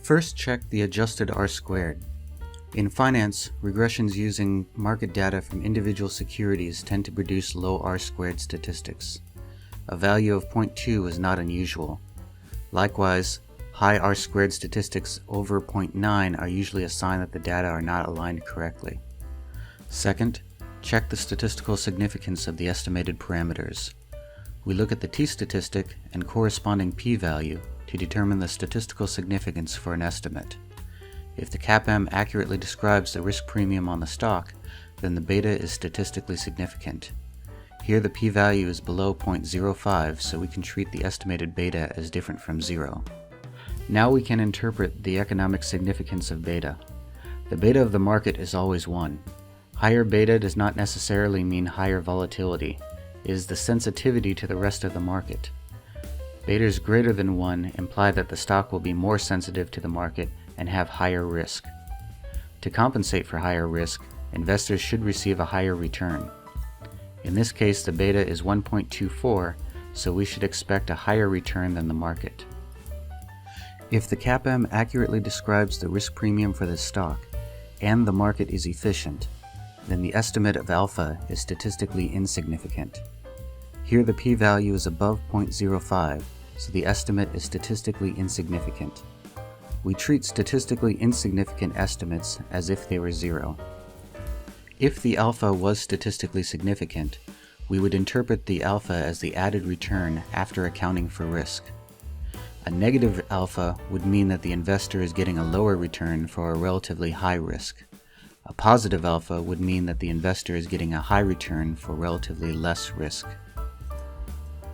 First, check the adjusted R-squared. In finance, regressions using market data from individual securities tend to produce low R-squared statistics. A value of 0.2 is not unusual. Likewise, high R-squared statistics over 0.9 are usually a sign that the data are not aligned correctly. Second, check the statistical significance of the estimated parameters. We look at the t-statistic and corresponding p-value to determine the statistical significance for an estimate. If the CAPM accurately describes the risk premium on the stock, then the beta is statistically significant. Here the p-value is below 0.05, so we can treat the estimated beta as different from 0. Now we can interpret the economic significance of beta. The beta of the market is always 1. Higher beta does not necessarily mean higher volatility. It is the sensitivity to the rest of the market. Betas greater than 1 imply that the stock will be more sensitive to the market and have higher risk. To compensate for higher risk, investors should receive a higher return. In this case, the beta is 1.24, so we should expect a higher return than the market. If the CAPM accurately describes the risk premium for this stock, and the market is efficient, then the estimate of alpha is statistically insignificant. Here the p-value is above 0.05, so the estimate is statistically insignificant. We treat statistically insignificant estimates as if they were 0. If the alpha was statistically significant, we would interpret the alpha as the added return after accounting for risk. A negative alpha would mean that the investor is getting a lower return for a relatively high risk. A positive alpha would mean that the investor is getting a high return for relatively less risk.